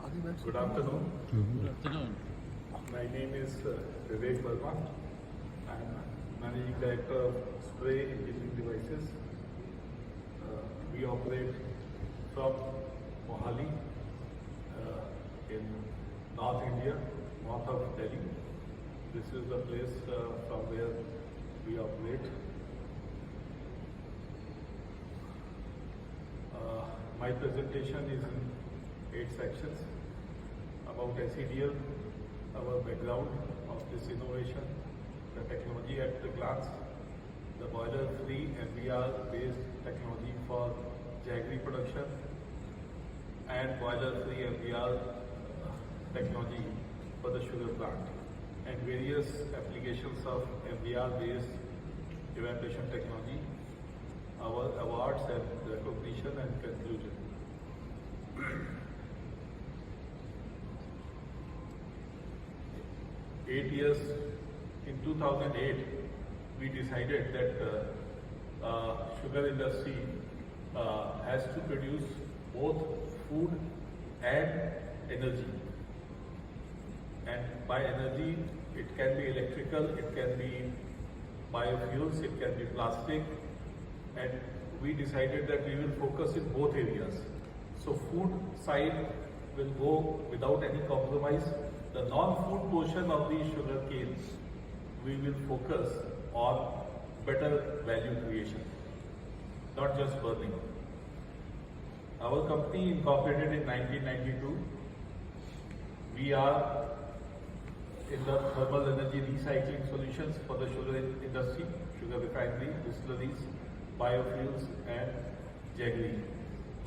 Good afternoon. Good afternoon. My name is Vivek Verma. I am Managing Director of Spray Engineering Devices. We operate from Mohali in North India, north of Delhi. This is the place from where we operate. My presentation is in 8 sections about SEDL, our background of this innovation, the technology at a glance, the boiler-free MVR-based technology for jaggery production, and boiler-free MVR technology for the sugar plant, and various applications of MVR-based evaporation technology, our awards and recognition and conclusion. 8 years, in 2008, we decided that sugar industry has to produce both food and energy. And by energy, it can be electrical, it can be biofuels, it can be plastic, and we decided that we will focus in both areas. So food side will go without any compromise. The non-food portion of the sugar cane, we will focus on better value creation, not just burning. Our company incorporated in 1992. We are in the thermal energy recycling solutions for the sugar industry, sugar refinery, distilleries, biofuels and jaggery.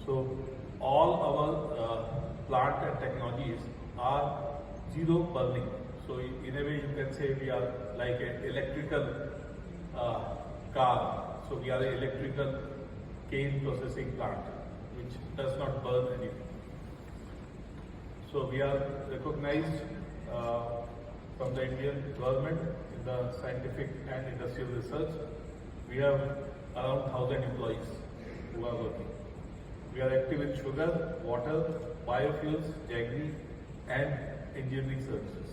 So all our plant and technologies are zero burning. So in a way you can say we are like an electrical car. So we are an electrical cane processing plant which does not burn anything. So we are recognized from the Indian government in the scientific and industrial research. We have around 1,000 employees who are working. We are active in sugar, water, biofuels, jaggery and engineering services.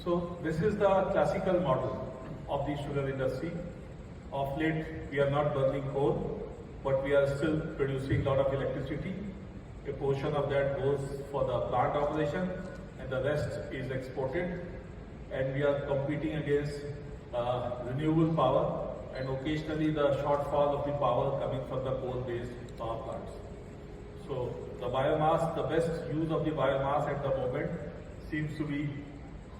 So this is the classical model of the sugar industry. Of late, we are not burning coal, but we are still producing a lot of electricity. A portion of that goes for the plant operation and the rest is exported. And we are competing against renewable power and occasionally the shortfall of the power coming from the coal-based power plants. So the biomass, the best use of the biomass at the moment seems to be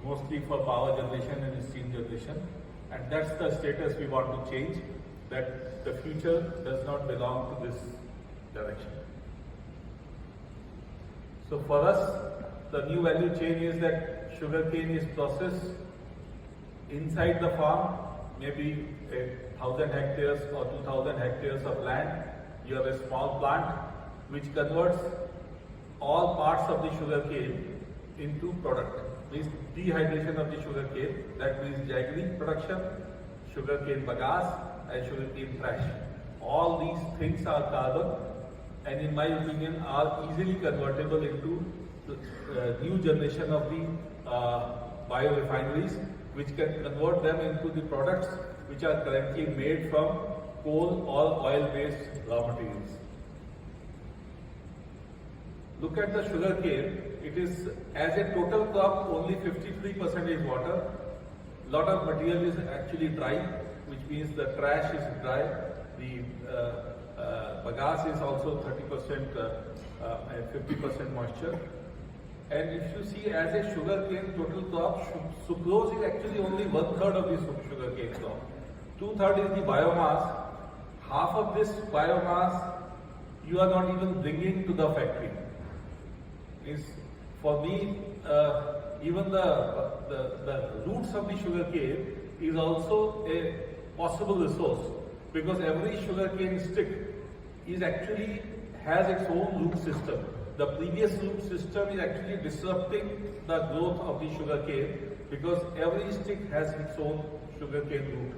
mostly for power generation and steam generation. And that's the status we want to change, that the future does not belong to this direction. So for us, the new value chain is that sugarcane is processed inside the farm, maybe 1,000 hectares or 2,000 hectares of land. You have a small plant which converts all parts of the sugarcane into product. This dehydration of the sugarcane, that means jaggery production, sugarcane bagasse and sugarcane trash. All these things are carbon and in my opinion are easily convertible into the new generation of the biorefineries, which can convert them into the products which are currently made from coal or oil-based raw materials. Look at the sugarcane. It is, as a total crop, only 53% is water. Lot of material is actually dry, which means the trash is dry. The bagasse is also 30% and 50% moisture. And if you see, as a sugarcane total crop, sucrose is actually only 1/3 of the sugarcane crop. 2/3 is the biomass. Half of this biomass you are not even bringing to the factory. For me, even the roots of the sugarcane is also a possible resource, because every sugarcane stick is actually has its own root system. The previous root system is actually disrupting the growth of the sugarcane, because every stick has its own sugarcane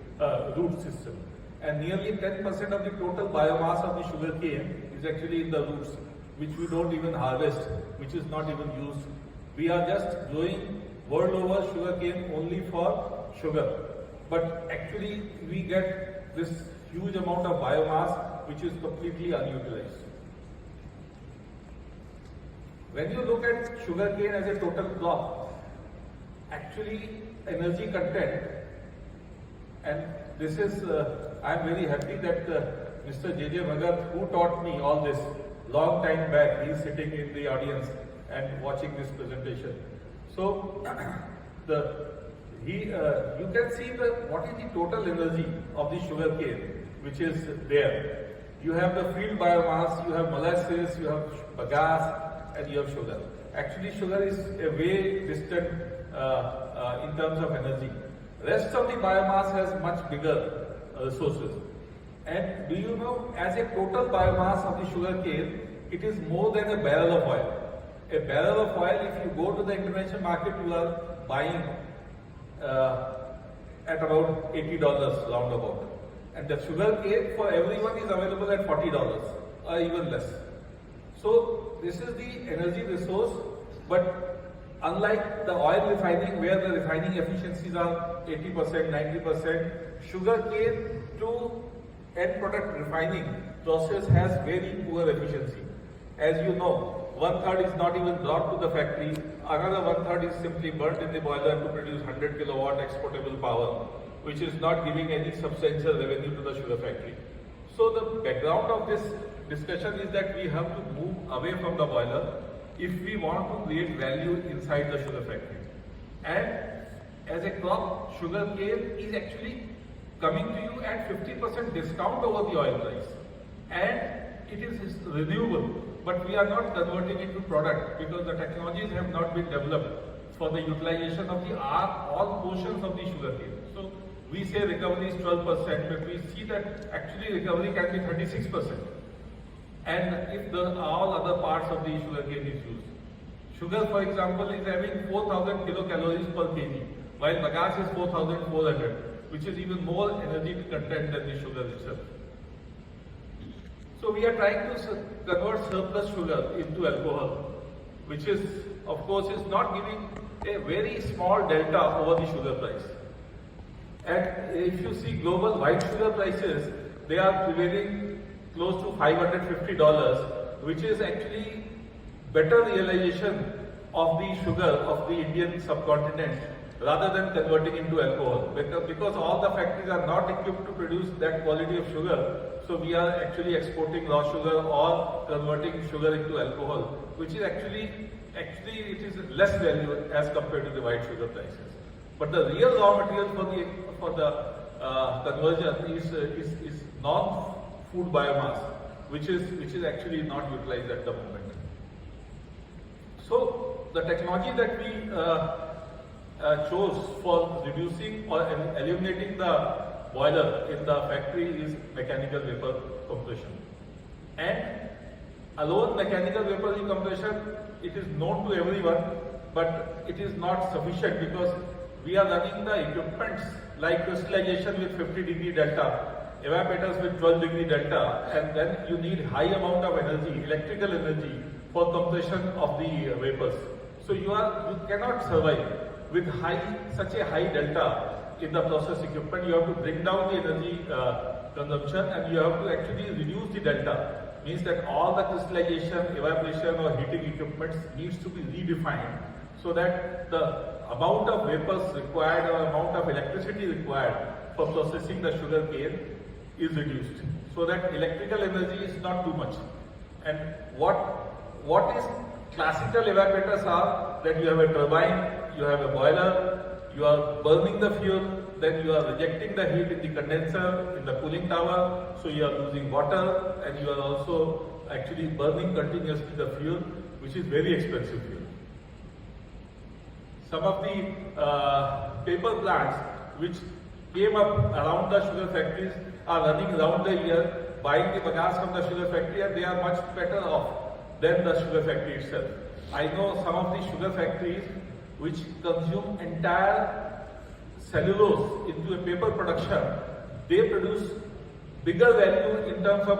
root system. and nearly 10% of the total biomass of the sugar cane is actually in the roots, which we don't even harvest, which is not even used. We are just growing world over sugar cane only for sugar. But actually we get this huge amount of biomass which is completely unutilized. When you look at sugar cane as a total crop, actually energy content, and this is, I am very happy that Mr. J.J. Bhagat, who taught me all this long time back, he is sitting in the audience and watching this presentation. So, you can see what is the total energy of the sugar cane which is there. You have the field biomass, you have molasses, you have bagasse, and you have sugar. Actually, sugar is a way distant in terms of energy. Rest of the biomass has much bigger resources. And do you know, as a total biomass of the sugar cane, it is more than a barrel of oil. A barrel of oil, if you go to the international market, you are buying at about $80 roundabout. And the sugar cane for everyone is available at $40 or even less. So this is the energy resource, but unlike the oil refining where the refining efficiencies are 80%, 90%, sugar cane to end product refining process has very poor efficiency. As you know, 1/3 is not even brought to the factory, another 1/3 is simply burnt in the boiler to produce 100 kilowatt exportable power, which is not giving any substantial revenue to the sugar factory. So the background of this discussion is that we have to move away from the boiler if we want to create value inside the sugar factory. And as a crop, sugar cane is actually coming to you at 50% discount over the oil price. And it is renewable, but we are not converting it to product because the technologies have not been developed for the utilization of all portions of the sugar cane. So we say recovery is 12%, but we see that actually recovery can be 36%. And if all other parts of the sugar cane is used. Sugar, for example, is having 4,000 kilocalories per kg, while bagasse is 4,400, which is even more energy content than the sugar itself. So we are trying to convert surplus sugar into alcohol, which is, of course, is not giving a very small delta over the sugar price. And if you see global white sugar prices, they are prevailing close to $550, which is actually better realization of the sugar of the Indian subcontinent rather than converting into alcohol. Because all the factories are not equipped to produce that quality of sugar, so we are actually exporting raw sugar or converting sugar into alcohol, which is actually it is less value as compared to the white sugar prices. But the real raw material for the conversion is non-food biomass, which is actually not utilized at the moment. So the technology that we chose for reducing or eliminating the boiler in the factory is mechanical vapor compression. And alone mechanical vapor compression, it is known to everyone, but it is not sufficient because we are running the equipments like crystallization with 50-degree delta, evaporators with 12-degree delta, and then you need high amount of energy, electrical energy, for compression of the vapors. So you cannot survive with such a high delta in the process equipment. You have to bring down the energy consumption, and you have to actually reduce the delta. Means that all the crystallization, evaporation or heating equipments needs to be redefined so that the amount of vapors required or amount of electricity required for processing the sugar cane is reduced, so that electrical energy is not too much. And what is classical evaporators are that you have a turbine, you have a boiler, you are burning the fuel, then you are rejecting the heat in the condenser, in the cooling tower, so you are losing water, and you are also actually burning continuously the fuel, which is very expensive fuel. Some of the paper plants which came up around the sugar factories are running around the year, buying the bagasse from the sugar factory, and they are much better off than the sugar factory itself. I know some of the sugar factories which consume entire cellulose into a paper production. They produce bigger value in terms of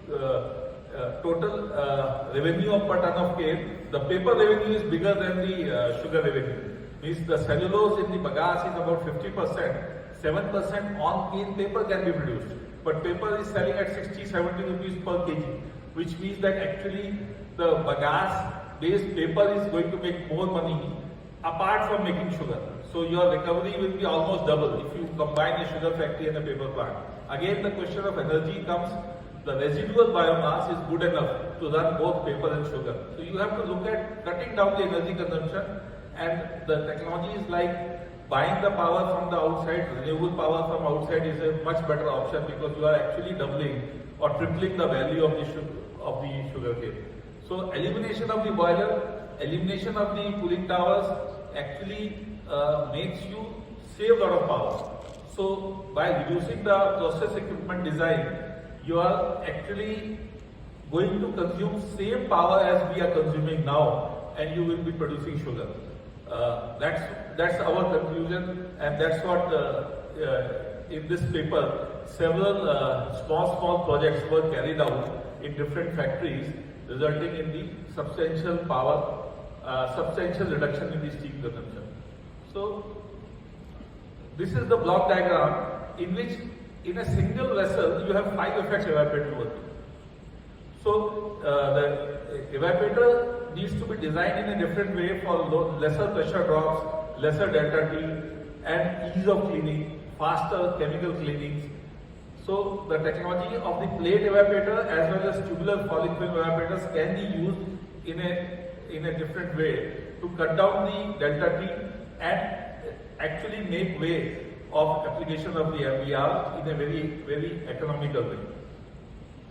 the total revenue of per ton of cane. The paper revenue is bigger than the sugar revenue. Means the cellulose in the bagasse is about 50%. 7% on cane paper can be produced. But paper is selling at 60-70 rupees per kg, which means that actually the bagasse-based paper is going to make more money apart from making sugar. So your recovery will be almost double if you combine a sugar factory and a paper plant. Again, the question of energy comes. The residual biomass is good enough to run both paper and sugar. So you have to look at cutting down the energy consumption, and the technology is like buying the power from the outside. Renewable power from outside is a much better option because you are actually doubling or tripling the value of the sugar cane. So elimination of the boiler, elimination of the cooling towers actually makes you save a lot of power. So by reducing the process equipment design, you are actually going to consume same power as we are consuming now, and you will be producing sugar. That's our conclusion, and that's what in this paper several small projects were carried out in different factories, resulting in the substantial reduction in the steam consumption. So this is the block diagram in which in a single vessel you have 5 effects evaporator working. So the evaporator needs to be designed in a different way for lesser pressure drops, lesser delta T, and ease of cleaning, faster chemical cleanings. So the technology of the plate evaporator as well as tubular falling film evaporators can be used in a different way to cut down the delta T and actually make way of application of the MVR in a very economical way.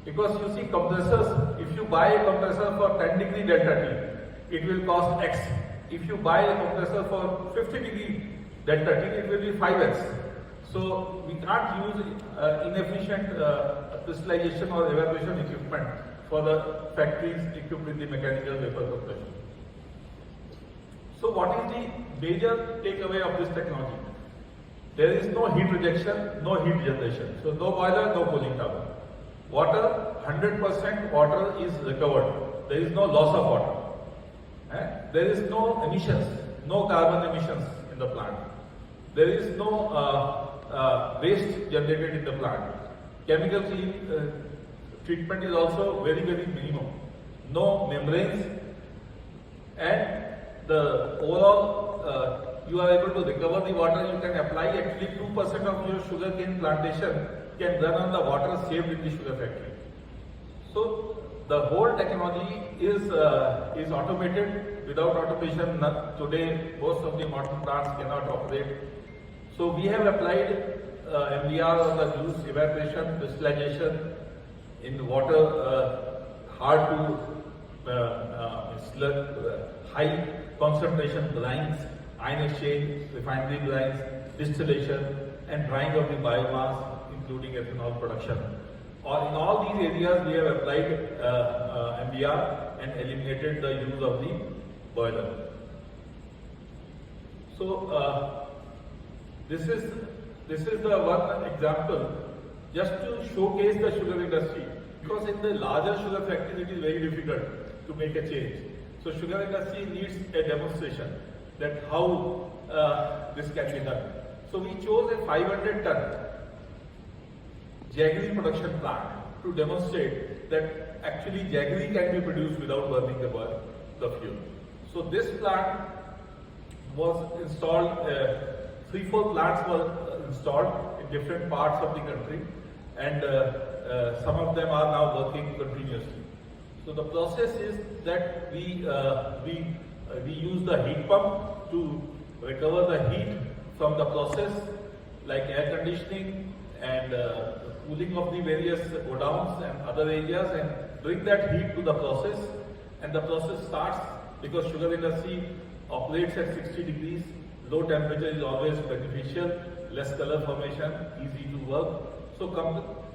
Because you see compressors, if you buy a compressor for 10 degree delta T, it will cost X. If you buy a compressor for 50 degree delta T, it will be 5X. So we can't use inefficient crystallization or evaporation equipment for the factories equipped with the mechanical vapor compression. So what is the major takeaway of this technology? There is no heat rejection, no heat generation. So no boiler, no cooling tower. Water, 100% water is recovered. There is no loss of water. There is no emissions, no carbon emissions in the plant. There is no waste generated in the plant. Chemical treatment is also very minimum. No membranes, and the overall you are able to recover the water. You can apply actually 2% of your sugarcane plantation can run on the water saved in the sugar factory. So the whole technology is automated. Without automation, today most of the modern plants cannot operate. So we have applied MVR on the juice, evaporation, crystallization in water, hard to high concentration brines, ion exchange, refinery brines, distillation, and drying of the biomass, including ethanol production. In all these areas, we have applied MVR and eliminated the use of the boiler. So this is the one example just to showcase the sugar industry, because in the larger sugar factories it is very difficult to make a change. So sugar industry needs a demonstration that how this can be done. So we chose a 500-ton jaggery production plant to demonstrate that actually jaggery can be produced without burning the fuel. So this plant was installed, 3-4 plants were installed in different parts of the country, and some of them are now working continuously. So the process is that we use the heat pump to recover the heat from the process, like air conditioning and cooling of the various godowns and other areas, and bring that heat to the process. And the process starts, because sugar industry operates at 60 degrees. Low temperature is always beneficial, less color formation, easy to work. So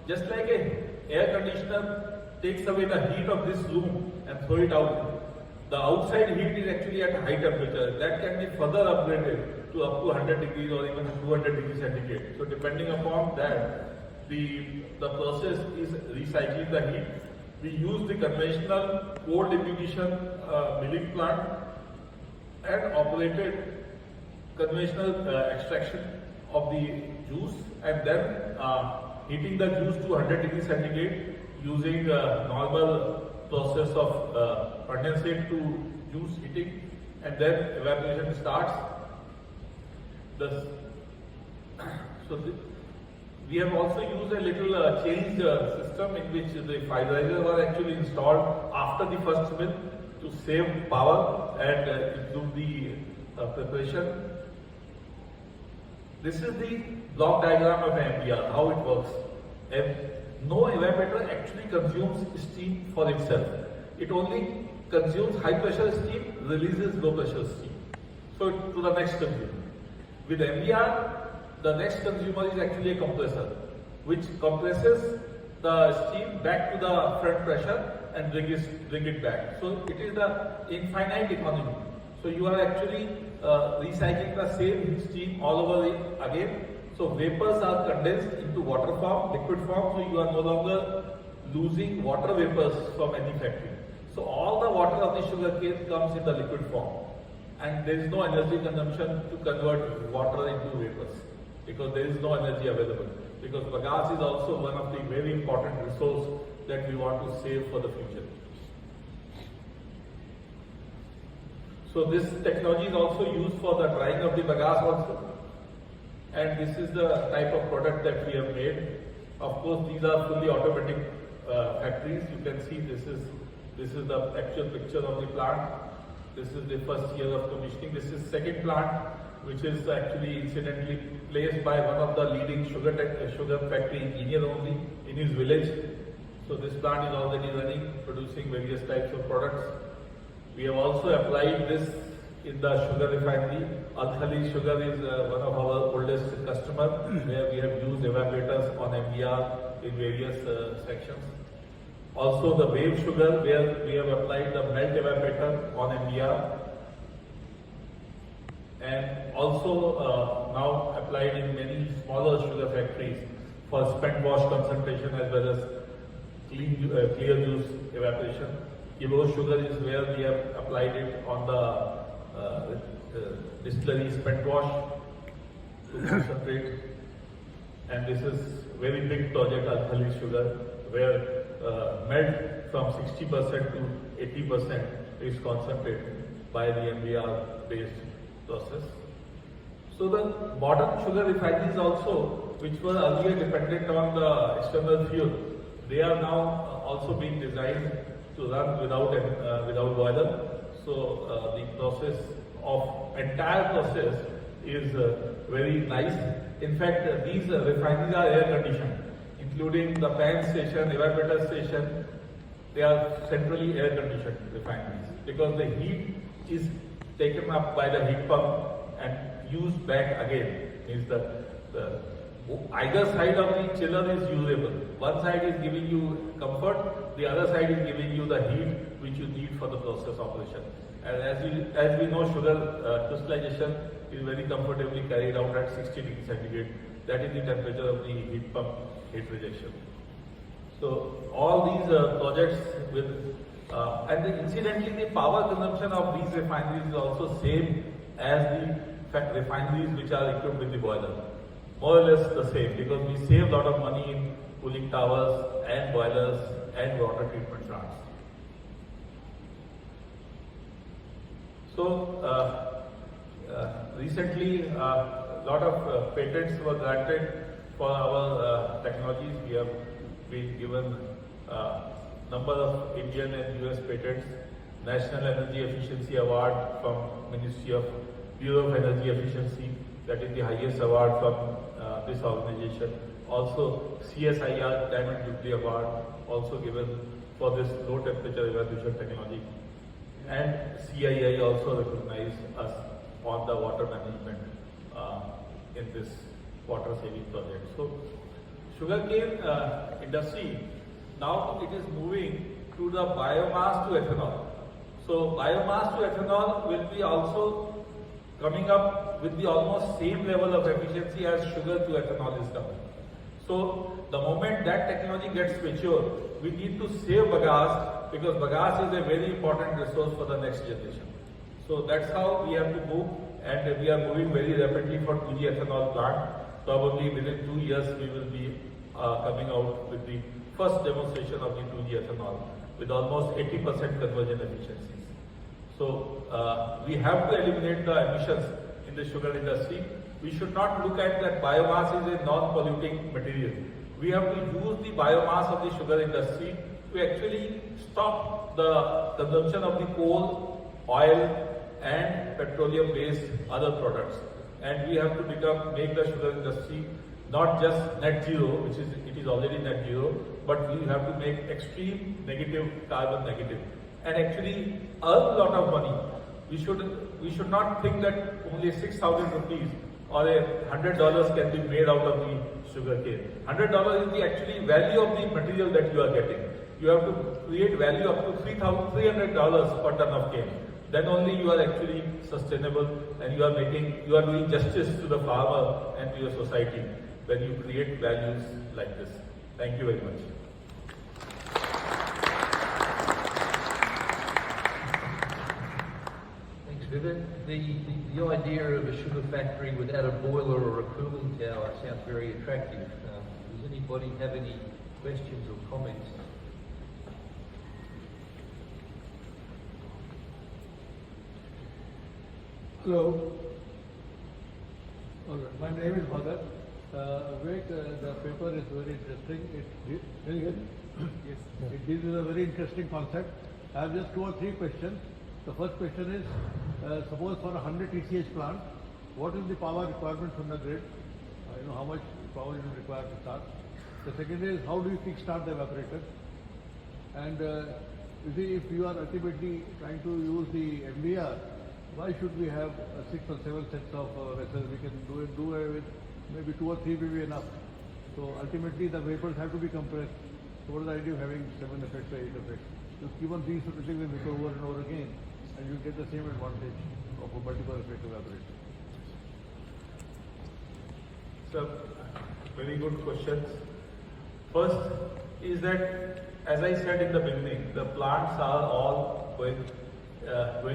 just like an air conditioner takes away the heat of this room and throw it out, the outside heat is actually at high temperature. That can be further upgraded to up to 100 degrees or even 200 degrees centigrade. So depending upon that, the process is recycling the heat. We use the conventional cold diminution milling plant and operated conventional extraction of the juice, and then heating the juice to 100 degrees centigrade using normal process of condensate to juice heating, and then evaporation starts. We have also used a little changed system in which the pulverizers were actually installed after the first mill to save power and improve the preparation. This is the block diagram of MVR, how it works. No evaporator actually consumes steam for itself. It only consumes high pressure steam, releases low pressure steam. So to the next consumer. With MVR, the next consumer is actually a compressor, which compresses the steam back to the front pressure and bring it back. So it is the infinite economy. So you are actually recycling the same steam all over again. So vapors are condensed into water form, liquid form, so you are no longer losing water vapors from any factory. So all the water of the sugar cane comes in the liquid form, and there is no energy consumption to convert water into vapors, because there is no energy available. Because bagasse is also one of the very important resource that we want to save for the future. So this technology is also used for the drying of the bagasse also. And this is the type of product that we have made. Of course, these are fully automatic factories. You can see this is the actual picture of the plant. This is the first year of commissioning. This is second plant, which is actually incidentally placed by one of the leading sugar factory engineer only in his village. So this plant is already running, producing various types of products. We have also applied this in the sugar refinery. Alkhali Sugar is one of our oldest customers, where we have used evaporators on MVR in various sections. Also the wave sugar, where we have applied the melt evaporator on MVR, and also now applied in many smaller sugar factories for spent wash concentration as well as clear juice evaporation. Kilo sugar is where we have applied it on the distillery spent wash to concentrate. And this is very big project, Alkhali Sugar, where melt from 60% to 80% is concentrated by the MVR based process. So the modern sugar refineries also, which were earlier dependent on the external fuel, they are now also being designed to run without boiler. So the process of entire process is very nice. In fact, these refineries are air conditioned, including the pan station, evaporator station. They are centrally air conditioned refineries, because the heat is taken up by the heat pump and used back again. Means either side of the chiller is usable. One side is giving you comfort, the other side is giving you the heat which you need for the process operation. And as we know, sugar crystallization is very comfortably carried out at 60 degrees centigrade. That is the temperature of the heat pump heat rejection. So all these projects with and incidentally the power consumption of these refineries is also same as the refineries which are equipped with the boiler. More or less the same, because we save a lot of money in cooling towers and boilers and water treatment plants. So recently a lot of patents were granted for our technologies. We have been given number of Indian and US patents, National Energy Efficiency Award from Ministry of Bureau of Energy Efficiency, that is the highest award from this organization. Also CSIR Diamond Jubilee Award, also given for this low temperature evaporation technology. And CII also recognized us on the water management in this water saving project. So sugarcane industry, now it is moving to the biomass to ethanol. So biomass to ethanol will be also coming up with the almost same level of efficiency as sugar to ethanol is coming. So the moment that technology gets mature, we need to save bagasse because bagasse is a very important resource for the next generation. So that's how we have to move, and we are moving very rapidly for 2G ethanol plant. Probably within 2 years we will be coming out with the first demonstration of the 2G ethanol with almost 80% conversion efficiencies. So we have to eliminate the emissions in the sugar industry. We should not look at that biomass is a non-polluting material. We have to use the biomass of the sugar industry to actually stop the consumption of the coal, oil and petroleum-based other products. And we have to make the sugar industry not just net zero, it is already net zero, but we have to make extreme negative, carbon negative, and actually earn a lot of money. We should not think that only 6,000 rupees or $100 can be made out of the sugar cane. $100 is the actually value of the material that you are getting. You have to create value up to $300 per ton of cane. Then only you are actually sustainable and you are doing justice to the farmer and to your society when you create values like this. Thank you very much. Thanks, Vivek. The idea of a sugar factory without a boiler or a cooling tower sounds very attractive. Does anybody have any questions or comments? Hello. My name is Bhagat. Vivek, the paper is very interesting. Yes. It deals with a very interesting concept. I have just 2 or 3 questions. The first question is, suppose for a 100 TCH plant, what is the power requirement from the grid? How much power is required to start? The second is, how do you kickstart the evaporator? And if you are ultimately trying to use the MVR, why should we have 6 or 7 sets of vessels? We can do it with maybe 2 or 3 will be enough. So ultimately the vapors have to be compressed. So what is the idea of having 7 effects or 8 effects? You keep on reusing the vapor over and over again and you get the same advantage of a multiple effect evaporator. So, very good questions. First is that, as I said in the beginning, the plants are all going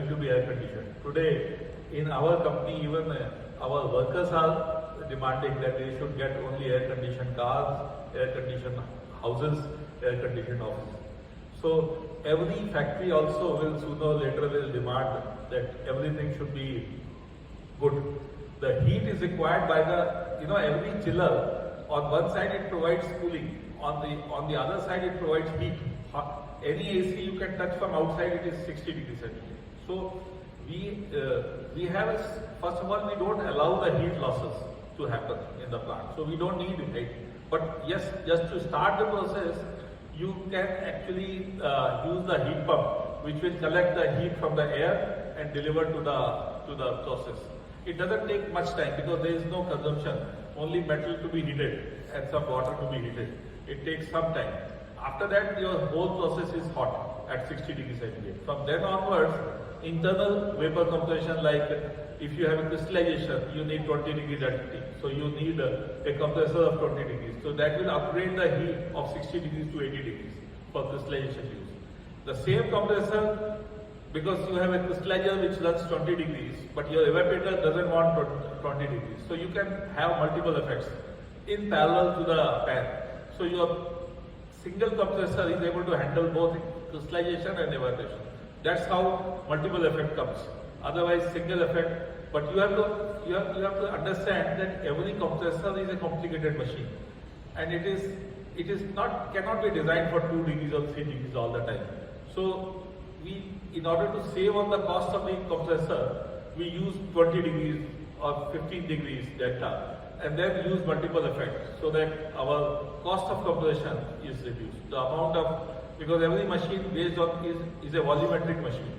to be air conditioned. Today, in our company, even our workers are demanding that they should get only air conditioned cars, air conditioned houses, air conditioned offices. So every factory also will sooner or later will demand that everything should be good. The heat is required by every chiller. On one side it provides cooling, on the other side it provides heat. Any AC you can touch from outside, it is 60 degrees centigrade. So we have, first of all, we don't allow the heat losses to happen in the plant. So we don't need heat. But yes, just to start the process, you can actually use the heat pump, which will collect the heat from the air and deliver to the process. It doesn't take much time because there is no consumption, only metal to be heated and some water to be heated. It takes some time. After that, your whole process is hot at 60 degrees centigrade. From then onwards, internal vapor compression, like if you have a crystallization, you need 20 degrees density. So you need a compressor of 20 degrees. So that will upgrade the heat of 60 degrees to 80 degrees for crystallization use. The same compressor, because you have a crystallizer which runs 20 degrees, but your evaporator doesn't want 20 degrees. So you can have multiple effects in parallel to the pan. So your single compressor is able to handle both crystallization and evaporation. That's how multiple effect comes. Otherwise, single effect. But you have to understand that every compressor is a complicated machine, and cannot be designed for 2 degrees or 3 degrees all the time. So in order to save on the cost of the compressor, we use 20 degrees or 15 degrees delta, and then use multiple effects so that our cost of compression is reduced. The amount because every machine based on is a volumetric machine.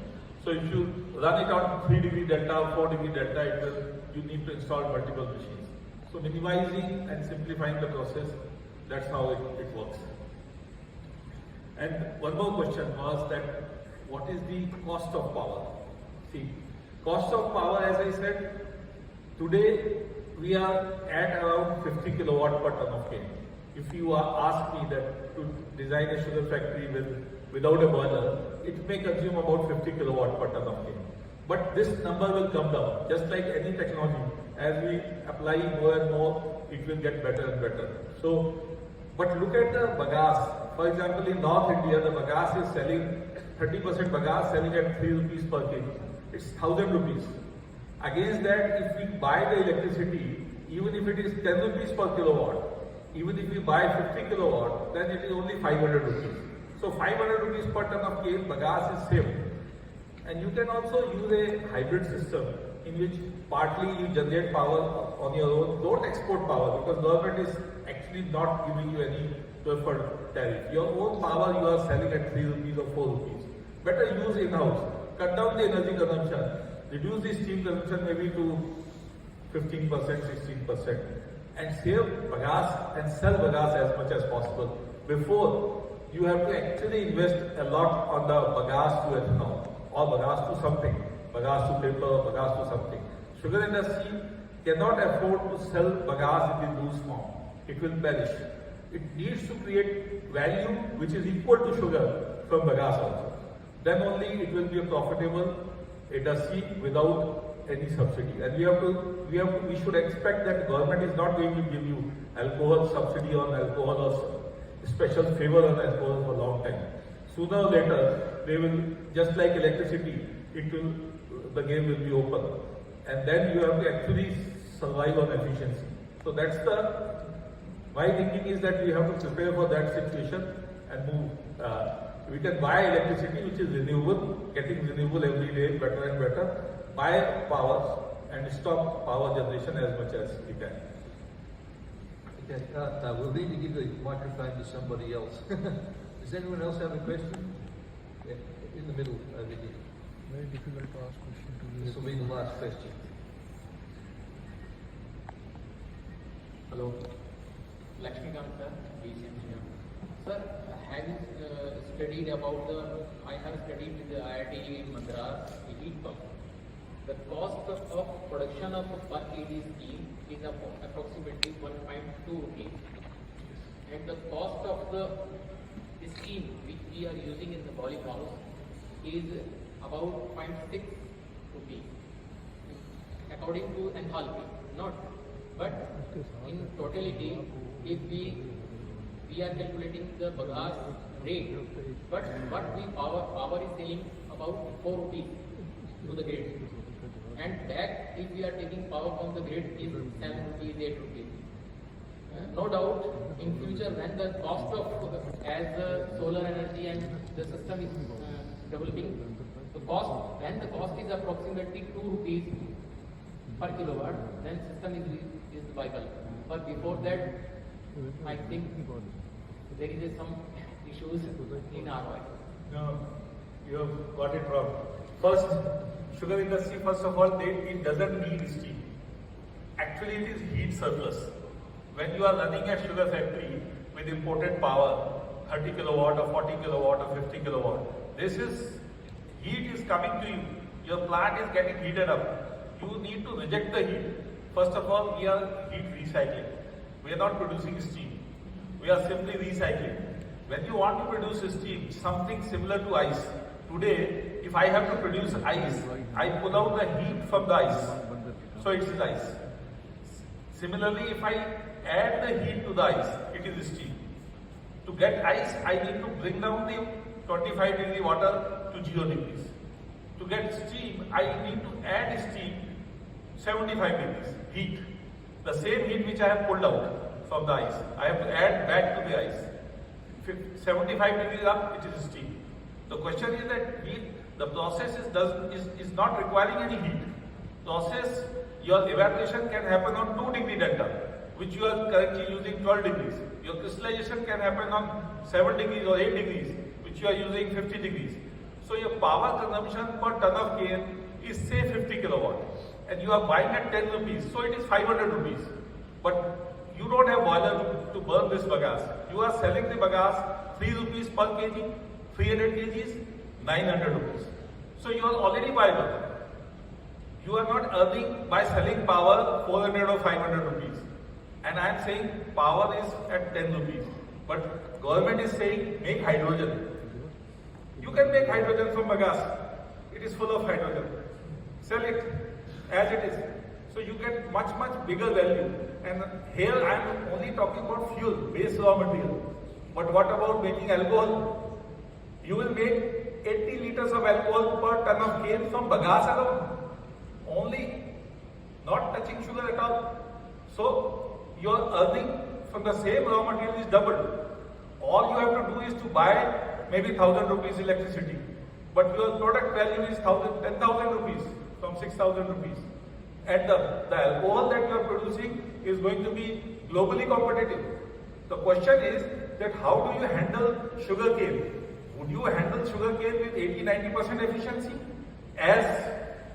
So if you run it on 3 degree delta, 4 degree delta, you need to install multiple machines. So minimizing and simplifying the process, that's how it works. And one more question was that what is the cost of power? See, cost of power, as I said, today we are at around 50 kilowatt per ton of cane. if you ask me that to design a sugar factory without a boiler, it may consume about 50 kilowatt per ton of cane. But this number will come down, just like any technology. As we apply more and more, it will get better and better. So, but look at the bagasse. For example, in North India, the bagasse is selling 30% bagasse selling at 3 rupees per kg. It's 1000 rupees. Against that, if we buy the electricity, even if it is 10 rupees per kilowatt, even if we buy 50 kilowatt, then it is only 500 rupees. So 500 rupees per ton of cane bagasse is saved. And you can also use a hybrid system in which partly you generate power on your own. Don't export power because government is actually not giving you any preferred tariff. Your own power you are selling at 3 rupees or 4 rupees. Better use in-house. Cut down the energy consumption. Reduce the steam consumption maybe to 15%, 16%. And save bagasse and sell bagasse as much as possible. Before, you have to actually invest a lot on the bagasse to ethanol or bagasse to something. Bagasse to paper, bagasse to something. Sugar industry cannot afford to sell bagasse in the loose form. It will perish. It needs to create value which is equal to sugar from bagasse also. Then only it will be a profitable industry without any subsidy. And we should expect that government is not going to give you alcohol subsidy on alcohol or special favor on alcohol for a long time. Sooner or later, they will, just like electricity, the game will be open. And then you have to actually survive on efficiency. So that's my thinking is that we have to prepare for that situation and move. We can buy electricity which is renewable, getting renewable every day better and better, buy power and stop power generation as much as we can. Okay, we'll need to give the microphone to somebody else. Does anyone else have a question? Yeah, in the middle over here. Very difficult to ask question to you. This will be the last question. Hello. Lakshmikant sir, DCM. Sir, have you studied about I have studied with the IIT in Madras, the heat pump. The cost of production of per kg steam is approximately 1.2 rupees. And the cost of the steam which we are using in the boiling house is about 0.6 rupees according to enthalpy, not. But in totality, if we are calculating the bagasse rate, but what power is selling about 4 rupees to the grid. And that if we are taking power from the grid is 7 rupees, 8 rupees. No doubt, in future when the cost of, as the solar energy and the system is developing, when the cost is approximately 2 rupees per kilowatt, then system is viable. But before that, I think there is some issues in ROI. No, you have got it wrong. First, sugar industry, first of all, it doesn't need steam. Actually, it is heat surplus. When you are running a sugar factory with imported power, 30 kilowatt or 40 kilowatt or 50 kilowatt, heat is coming to you. Your plant is getting heated up. You need to reject the heat. First of all, we are heat recycling. We are not producing steam. We are simply recycling. When you want to produce steam, something similar to ice. Today, if I have to produce ice, I pull out the heat from the ice. So it is ice. Similarly, if I add the heat to the ice, it is steam. To get ice, I need to bring down the 25 degree water to 0 degrees. To get steam, I need to add steam 75 degrees heat. The same heat which I have pulled out from the ice, I have to add back to the ice. 75 degrees up, it is steam. The question is that the process is not requiring any heat. Process, your evaporation can happen on 2 degree delta, which you are currently using 12 degrees. Your crystallization can happen on 7 degrees or 8 degrees, which you are using 50 degrees. So your power consumption per ton of cane is say 50 kilowatt. And you are buying at 10 rupees, so it is 500 rupees. But you don't have boiler to burn this bagasse. You are selling the bagasse 3 rupees per kg, 300 kgs, 900 rupees. So you are already viable. You are not earning by selling power 400 or 500 rupees. and I am saying power is at 10 rupees, but government is saying make hydrogen. You can make hydrogen from bagasse. It is full of hydrogen. Sell it as it is. So you get much bigger value. And here I am only talking about fuel, base raw material. But what about making alcohol? You will make 80 liters of alcohol per ton of cane from bagasse alone. Only, not touching sugar at all. So your earning from the same raw material is doubled. All you have to do is to buy maybe 1,000 rupees electricity. But your product value is 10,000 rupees from 6,000 rupees. And the alcohol that you are producing is going to be globally competitive. The question is that how do you handle sugarcane? Would you handle sugarcane with 80-90% efficiency? As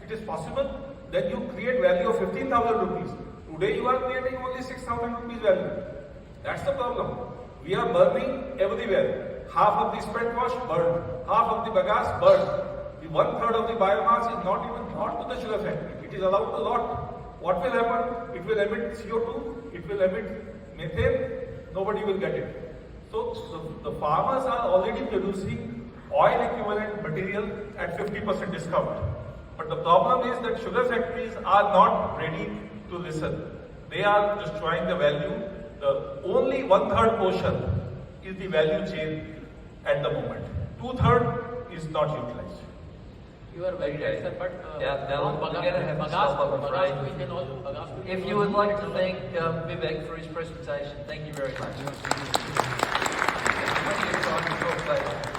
it is possible, then you create value of 15,000 rupees. Today you are creating only 6,000 rupees value. That's the problem. We are burning everywhere. Half of the spent wash burned, half of the bagasse burned. The 1/3 of the biomass is not even brought to the sugar factory. It is allowed to rot. What will happen? It will emit CO2, it will emit methane, nobody will get it. So the farmers are already producing oil equivalent material at 50% discount. But the problem is that sugar factories are not ready to listen. They are destroying the value. The only 1/3 portion is the value chain at the moment. 2/3 is not utilized. You are very right, sir, but Now on we're going to have to stop, I'm afraid. we can also bagasse. If you would like to thank Vivek for his presentation, thank you very much. Plenty of time to talk later.